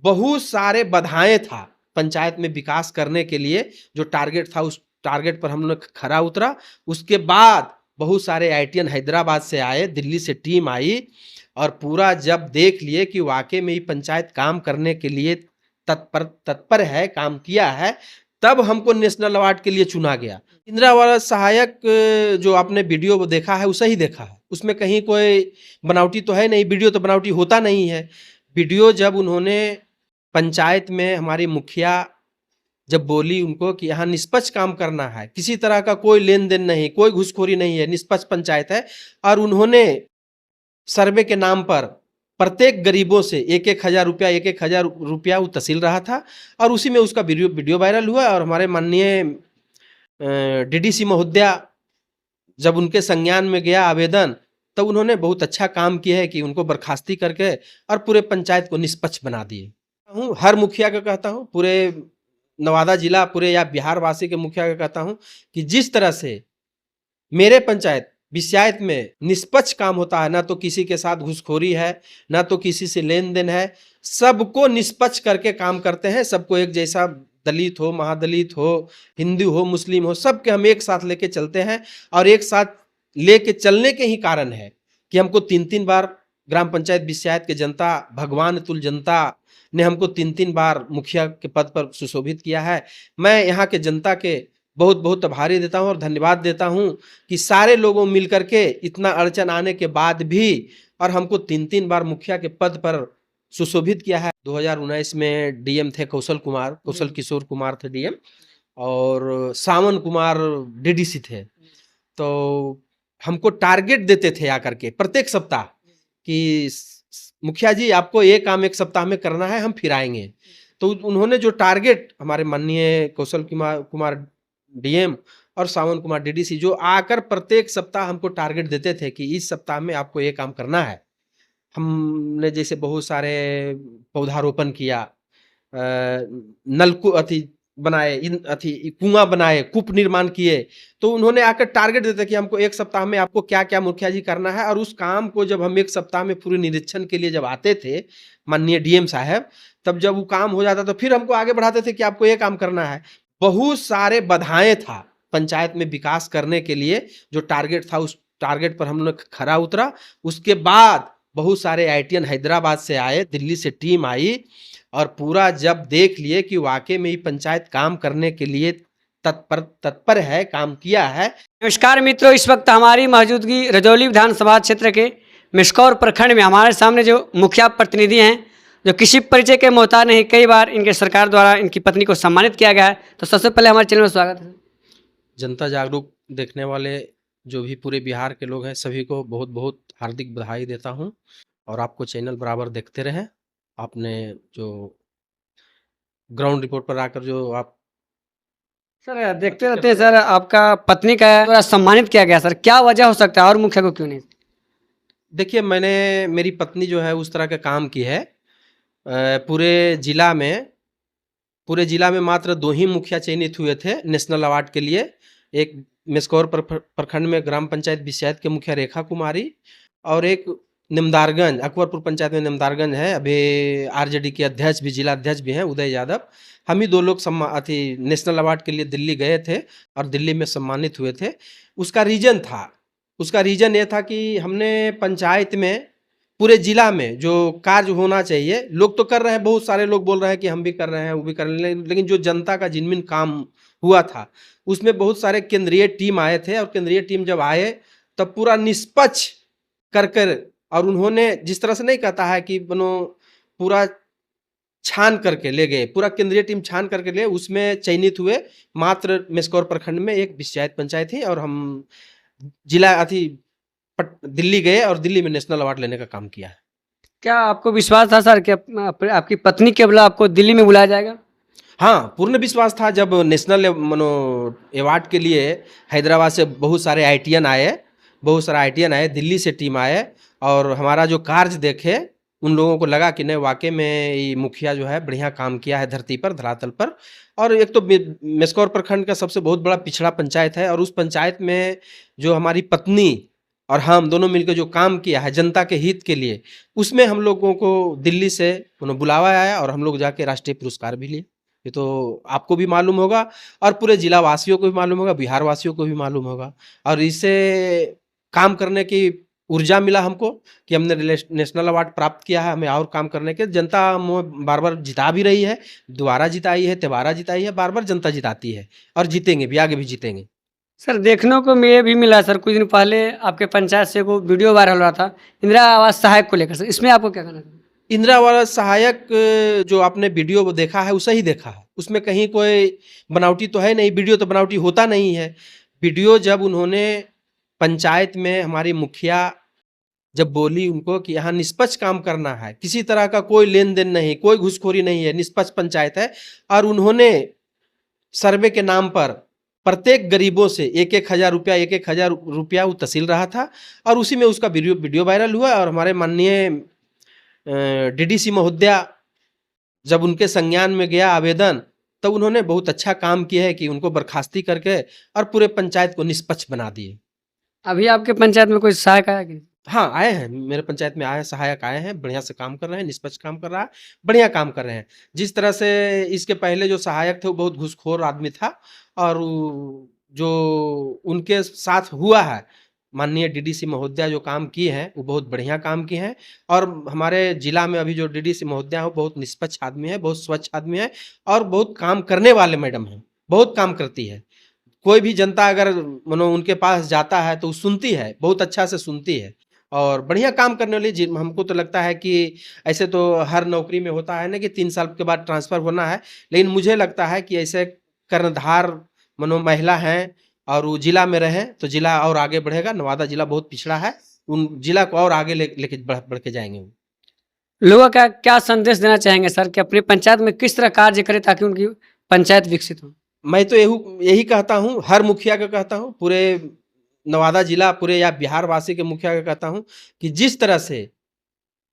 बहुत सारे बाधाएं था पंचायत में विकास करने के लिए। जो टारगेट था उस टारगेट पर हम लोग खरा उतरा। उसके बाद बहुत सारे आईटीएन हैदराबाद से आए, दिल्ली से टीम आई और पूरा जब देख लिए कि वाकई में ये पंचायत काम करने के लिए तत्पर तत्पर है, काम किया है, तब हमको नेशनल अवार्ड के लिए चुना गया। इंदिरा आवास सहायक जो आपने वीडियो देखा है उसे ही देखा है, उसमें कहीं कोई बनावटी तो है नहीं, वीडियो तो बनावटी होता नहीं है। वीडियो जब उन्होंने पंचायत में हमारी मुखिया जब बोली उनको कि यहाँ निष्पक्ष काम करना है, किसी तरह का कोई लेन देन नहीं, कोई घुसखोरी नहीं है, निष्पक्ष पंचायत है, और उन्होंने सर्वे के नाम पर प्रत्येक गरीबों से 1,000 रुपया 1,000 रुपया वो तहसील रहा था और उसी में उसका वीडियो वायरल हुआ। और हमारे माननीय डीडीसी महोदया जब उनके संज्ञान में गया आवेदन, तब उन्होंने बहुत अच्छा काम किया है कि उनको बर्खास्ती करके और पूरे पंचायत को निष्पक्ष बना दिए। हर मुखिया को कहता हूँ, पूरे नवादा जिला, पूरे या बिहार वासी के मुखिया को कहता हूँ कि जिस तरह से मेरे पंचायत विषयायत में निष्पक्ष काम होता है, ना तो किसी के साथ घुसखोरी है, ना तो किसी से लेन देन है, सबको निष्पक्ष करके काम करते हैं, सबको एक जैसा, दलित हो, महादलित हो, हिंदू हो, मुस्लिम हो, सबके हम एक साथ लेके चलते हैं। और एक साथ लेके चलने के ही कारण है कि हमको 3-3 बार ग्राम पंचायत विषयायत के जनता, भगवान तुल्य जनता ने हमको 3-3 बार मुखिया के पद पर सुशोभित किया है। मैं यहाँ के जनता के बहुत बहुत आभारी देता हूँ और धन्यवाद देता हूँ कि सारे लोगों मिल करके इतना अड़चन आने के बाद भी और हमको 3-3 बार मुखिया के पद पर सुशोभित किया है। 2019 में डीएम थे कौशल किशोर कुमार थे डीएम, और सावन कुमार डीडीसी थे। तो हमको टारगेट देते थे आकर के प्रत्येक सप्ताह कि मुखिया जी आपको ये काम एक सप्ताह में करना है, हम फिर आएंगे। तो उन्होंने जो टारगेट, हमारे माननीय कौशल कुमार डीएम और सावन कुमार डीडीसी जो आकर प्रत्येक सप्ताह हमको टारगेट देते थे कि इस सप्ताह में आपको ये काम करना है। हमने जैसे बहुत सारे पौधारोपण किया, नलकूप बनाए, कुआं बनाए, कूप निर्माण किए। तो उन्होंने आकर टारगेट देते कि हमको एक सप्ताह में आपको क्या क्या मुखिया जी करना है। और उस काम को जब हम एक सप्ताह में पूरे निरीक्षण के लिए जब आते थे माननीय डीएम साहब, तब जब वो काम हो जाता तो फिर हमको आगे बढ़ाते थे कि आपको ये काम करना है। बहुत सारे बाधाएं था पंचायत में विकास करने के लिए। जो टारगेट था उस टारगेट पर हम लोग खरा उतरा। उसके बाद बहुत सारे आईटीएन हैदराबाद से आए, दिल्ली से टीम आई और पूरा जब देख लिए कि वाकई में ये पंचायत काम करने के लिए तत्पर है, काम किया है। नमस्कार मित्रों, इस वक्त हमारी मौजूदगी रजौली विधानसभा क्षेत्र के मिसकौर प्रखंड में हमारे सामने जो मुखिया प्रतिनिधि हैं, जो किसी परिचय के मोहताज नहीं, कई बार इनके सरकार द्वारा इनकी पत्नी को सम्मानित किया गया है। तो सबसे पहले हमारे चैनल में स्वागत है। जनता जागरूक देखने वाले जो भी पूरे बिहार के लोग हैं, सभी को बहुत बहुत हार्दिक बधाई देता हूं और आपको चैनल बराबर देखते रहें। आपने जो ग्राउंड रिपोर्ट पर आकर जो आप सर देखते रहते हैं सर, आपका पत्नी का द्वारा सम्मानित किया गया, सर क्या वजह हो सकता है और मुखिया को क्यों नहीं? देखिए, मेरी पत्नी जो है उस तरह का काम की है। पूरे जिला में मात्र 2 ही मुखिया चयनित हुए थे नेशनल अवार्ड के लिए। एक मिसकौर प्रखंड में ग्राम पंचायत विषयायत के मुखिया रेखा कुमारी, और एक निमदारगंज, अकबरपुर पंचायत में निमदारगंज है, अभी आरजेडी के अध्यक्ष भी, जिला अध्यक्ष भी हैं उदय यादव। हम ही 2 लोग नेशनल अवार्ड के लिए दिल्ली गए थे और दिल्ली में सम्मानित हुए थे। उसका रीजन ये था कि हमने पंचायत में, पूरे जिला में जो कार्य होना चाहिए, लोग तो कर रहे हैं, बहुत सारे लोग बोल रहे हैं कि हम भी कर रहे हैं, वो भी कर रहे हैं, लेकिन जो जनता का जिनमिन काम हुआ था उसमें बहुत सारे केंद्रीय टीम आए थे। और केंद्रीय टीम जब आए तब पूरा निष्पक्ष कर और उन्होंने जिस तरह से नहीं कहता है कि बनो पूरा छान करके ले गए, पूरा केंद्रीय टीम छान करके ले, उसमें चयनित हुए मात्र मिसकौर प्रखंड में एक विषयायत पंचायत थी। और हम जिला दिल्ली गए और दिल्ली में नेशनल अवार्ड लेने का काम किया है। क्या आपको विश्वास था सर कि आपकी पत्नी के बदला आपको दिल्ली में बुलाया जाएगा? हाँ, पूर्ण विश्वास था। जब नेशनल अवार्ड के लिए हैदराबाद से बहुत सारे आईटीएन आए, दिल्ली से टीम आए और हमारा जो कार्य देखे, उन लोगों को लगा कि नहीं, वाकई में ये मुखिया जो है बढ़िया काम किया है धरती पर, धरातल पर। और एक तो मिसकौर प्रखंड का सबसे बहुत बड़ा पिछड़ा पंचायत है और उस पंचायत में जो हमारी पत्नी और हम दोनों मिलकर जो काम किया है जनता के हित के लिए, उसमें हम लोगों को दिल्ली से बुलावा आया और हम लोग जाके राष्ट्रीय पुरस्कार भी लिए। ये तो आपको भी मालूम होगा और पूरे जिला वासियों को भी मालूम होगा, बिहार वासियों को भी मालूम होगा। और इससे काम करने की ऊर्जा मिला हमको कि हमने नेशनल अवार्ड प्राप्त किया है, हमें और काम करने के। जनता बार बार जिता भी रही है, दोबारा जिताई है, तिबारा जिताई है, बार बार जनता जिताती है और जीतेंगे भी, आगे भी जीतेंगे। सर देखने को ये भी मिला सर, कुछ दिन पहले आपके पंचायत से को वीडियो वायरल हुआ था इंदिरा आवास सहायक को लेकर, सर इसमें आपको क्या कहना है? इंदिरा आवास सहायक जो आपने वीडियो देखा है, उसे ही देखा है, उसमें कहीं कोई बनावटी तो है नहीं। वीडियो तो बनावटी होता नहीं है। वीडियो जब उन्होंने पंचायत में हमारी मुखिया जब बोली उनको कि यहाँ निष्पक्ष काम करना है, किसी तरह का कोई लेन देन नहीं, कोई घुसखोरी नहीं है, निष्पक्ष पंचायत है, और उन्होंने सर्वे के नाम पर प्रत्येक गरीबों से 1,000 रुपया वो तहसील रहा था और उसी में उसका वीडियो वायरल हुआ। और हमारे माननीय डीडीसी महोदया जब उनके संज्ञान में गया आवेदन, तब उन्होंने बहुत अच्छा काम किया है कि उनको बर्खास्ती करके और पूरे पंचायत को निष्पक्ष बना दिए। अभी आपके पंचायत में कोई सहायक आया कि? हाँ, आए हैं, मेरे पंचायत में आए सहायक आए हैं, बढ़िया से काम कर रहे हैं, निष्पक्ष काम कर रहा है, बढ़िया काम कर रहे हैं। जिस तरह से इसके पहले जो सहायक थे वो बहुत घूसखोर आदमी था और जो उनके साथ हुआ है, माननीय डीडीसी महोदया जो काम की हैं वो बहुत बढ़िया काम की हैं। और हमारे जिला में अभी जो डीडीसी महोदया है वो बहुत निष्पक्ष आदमी है, बहुत स्वच्छ आदमी है और बहुत काम करने वाले मैडम हैं, बहुत काम करती है। कोई भी जनता अगर मानो उनके पास जाता है तो सुनती है, बहुत अच्छा से सुनती है और बढ़िया काम करने वाली। हमको तो लगता है कि ऐसे तो हर नौकरी में होता है ना कि 3 साल के बाद ट्रांसफ़र होना है, लेकिन मुझे लगता है कि ऐसे कर्णधार मानो महिला हैं और वो जिला में रहें तो जिला और आगे बढ़ेगा। नवादा जिला बहुत पिछड़ा है, उन जिला को और आगे लेके बढ़ के जाएंगे वो। लोगों का क्या संदेश देना चाहेंगे सर कि अपनी पंचायत में किस तरह कार्य करें ताकि उनकी पंचायत विकसित हो? मैं तो यही कहता हूँ, हर मुखिया का कहता हूँ, पूरे नवादा जिला पूरे या बिहार वासी के मुखिया का कहता हूँ कि जिस तरह से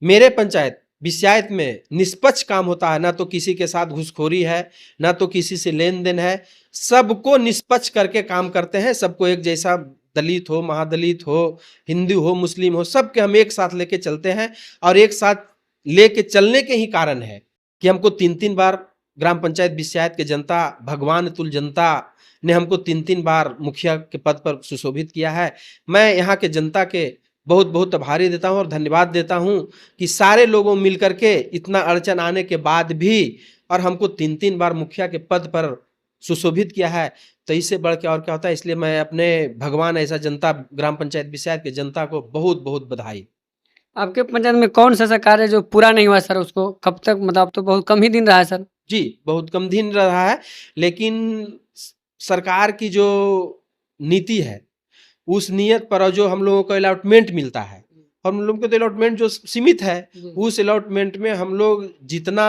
मेरे पंचायत बिस्यायत में निष्पक्ष काम होता है, ना तो किसी के साथ घुसखोरी है, ना तो किसी से लेन देन है, सबको निष्पक्ष करके काम करते हैं, सबको एक जैसा, दलित हो, महादलित हो, हिंदू हो, मुस्लिम हो, सबके हम एक साथ लेके चलते हैं। और एक साथ लेके चलने के ही कारण है कि हमको 3-3 बार ग्राम पंचायत बिस्यायत के जनता, भगवान तुल्य जनता ने हमको 3-3 बार मुखिया के पद पर सुशोभित किया है। मैं यहाँ के जनता के बहुत बहुत आभारी देता हूँ और धन्यवाद देता हूँ कि सारे लोगों मिल करके इतना अड़चन आने के बाद भी और हमको 3-3 बार मुखिया के पद पर सुशोभित किया है, तो इससे बढ़ के और क्या होता है। इसलिए मैं अपने भगवान ऐसा जनता, ग्राम पंचायत बिस्यायत के जनता को बहुत बहुत बधाई। आपके पंचायत में कौन सा ऐसा कार्य जो पूरा नहीं हुआ सर, उसको कब तक, मतलब तो बहुत कम ही दिन रहा है सर? जी, बहुत कम दिन रहा है, लेकिन सरकार की जो नीति है उस नियत पर जो हम लोगों को अलॉटमेंट मिलता है, हम लोगों को तो अलॉटमेंट जो सीमित है, उस अलॉटमेंट में हम लोग जितना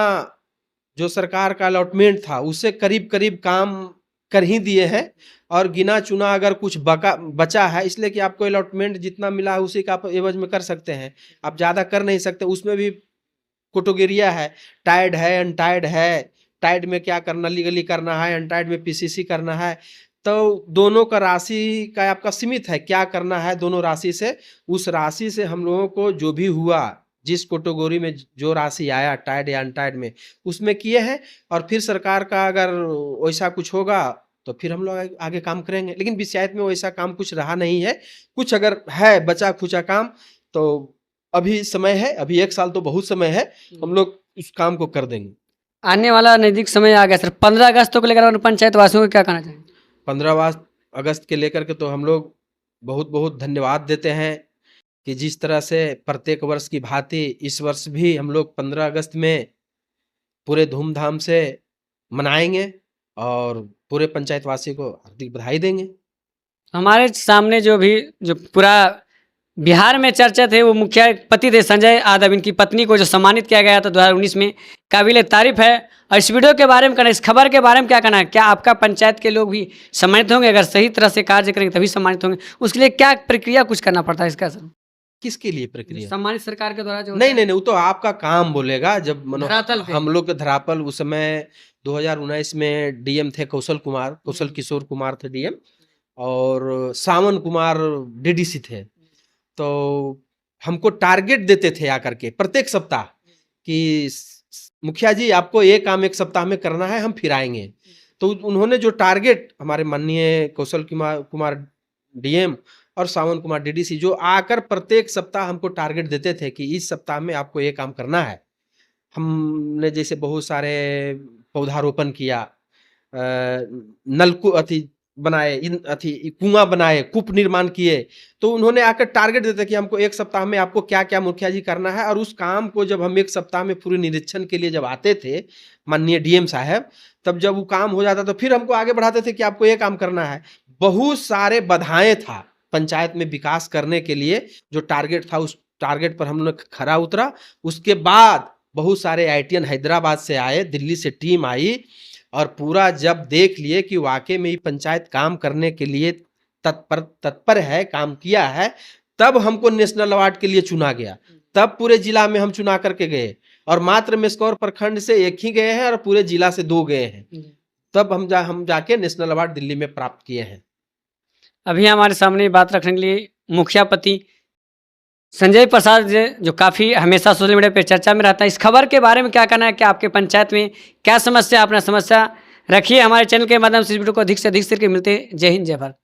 जो सरकार का अलॉटमेंट था उससे करीब करीब काम कर ही दिए हैं। और गिना चुना अगर कुछ बचा है, इसलिए कि आपको अलॉटमेंट जितना मिला है उसी का आप एवज में कर सकते हैं, आप ज़्यादा कर नहीं सकते। उसमें भी कैटेगरिया है, टाइड है, अनटाइड है। टाइड में क्या करना, लीगली करना है, अनटाइड में पीसीसी करना है, तो दोनों का राशि का आपका सीमित है, क्या करना है दोनों राशि से। उस राशि से हम लोगों को जो भी हुआ, जिस कैटेगरी में जो राशि आया टाइड या अनटाइड में, उसमें किए हैं। और फिर सरकार का अगर वैसा कुछ होगा तो फिर हम लोग आगे काम करेंगे। लेकिन बिस्यायत में वैसा काम कुछ रहा नहीं है, कुछ अगर है बचा खुचा काम तो अभी समय है, अभी 1 साल तो बहुत समय है, हम लोग उस काम को कर देंगे। आने वाला नज़दीक समय आ गया सर, 15 अगस्त को लेकर पंचायत वासियों को क्या कहना चाहेंगे? 15 अगस्त के लेकर के तो हम लोग बहुत बहुत धन्यवाद देते हैं कि जिस तरह से प्रत्येक वर्ष की भांति इस वर्ष भी हम लोग 15 अगस्त में पूरे धूमधाम से मनाएंगे और पूरे पंचायतवासी को हार्दिक बधाई देंगे। हमारे सामने जो पूरा बिहार में चर्चा थे वो मुखिया पति थे संजय यादव, इनकी पत्नी को जो सम्मानित किया गया था 2019 में, काबिल तारीफ है। और इस वीडियो के बारे में कहना, इस खबर के बारे में क्या कहना है? क्या आपका पंचायत के लोग भी सम्मानित होंगे? अगर सही तरह से कार्य करेंगे तभी सम्मानित होंगे, उसके लिए क्या प्रक्रिया कुछ करना पड़ता है इसका सर? किसके लिए प्रक्रिया? सम्मानित सरकार के द्वारा जो नहीं, वो तो आपका काम बोलेगा। जब धरातल पे। हम लोग के धरातल उस समय 2019 में डीएम थे कौशल किशोर कुमार थे डीएम, और सावन कुमार डीडीसी थे। तो हमको टारगेट देते थे आकर के प्रत्येक सप्ताह कि मुखिया जी आपको ये काम एक सप्ताह में करना है, हम फिर आएंगे। तो उन्होंने जो टारगेट हमारे माननीय कौशल कुमार डीएम और सावन कुमार डीडीसी जो आकर प्रत्येक सप्ताह हमको टारगेट देते थे कि इस सप्ताह में आपको ये काम करना है। हमने जैसे बहुत सारे पौधारोपण किया, नलकूप बनाए, कुआं बनाए, कूप निर्माण किए। तो उन्होंने आकर टारगेट देते कि हमको एक सप्ताह में आपको क्या क्या मुखिया जी करना है। और उस काम को जब हम एक सप्ताह में पूरे निरीक्षण के लिए जब आते थे माननीय डीएम साहब, तब जब वो काम हो जाता तो फिर हमको आगे बढ़ाते थे कि आपको ये काम करना है। बहुत सारे बाधाएं था पंचायत में विकास करने के लिए, जो टारगेट था उस टारगेट पर हम लोग खरा उतरा। उसके बाद बहुत सारे आईटीएन हैदराबाद से आए, दिल्ली से टीम आई और पूरा जब देख लिए कि वाकई में ये पंचायत काम करने के लिए तत्पर है, काम किया है, तब हमको नेशनल अवार्ड के लिए चुना गया। तब पूरे जिला में हम चुना करके गए और मात्र मेस्कौर प्रखंड से एक ही गए हैं और पूरे जिला से 2 गए हैं। तब हम जाके नेशनल अवार्ड दिल्ली में प्राप्त किए हैं। अभी हमारे सामने बात रखने के लिए मुखिया पति संजय प्रसाद जी, जो काफ़ी हमेशा सोशल मीडिया पे चर्चा में रहता है, इस खबर के बारे में क्या कहना है कि आपके पंचायत में क्या समस्या, अपना समस्या रखिए। हमारे चैनल के माध्यम से इस वीडियो को अधिक से अधिक मिलते हैं। जय हिंद, जय भारत।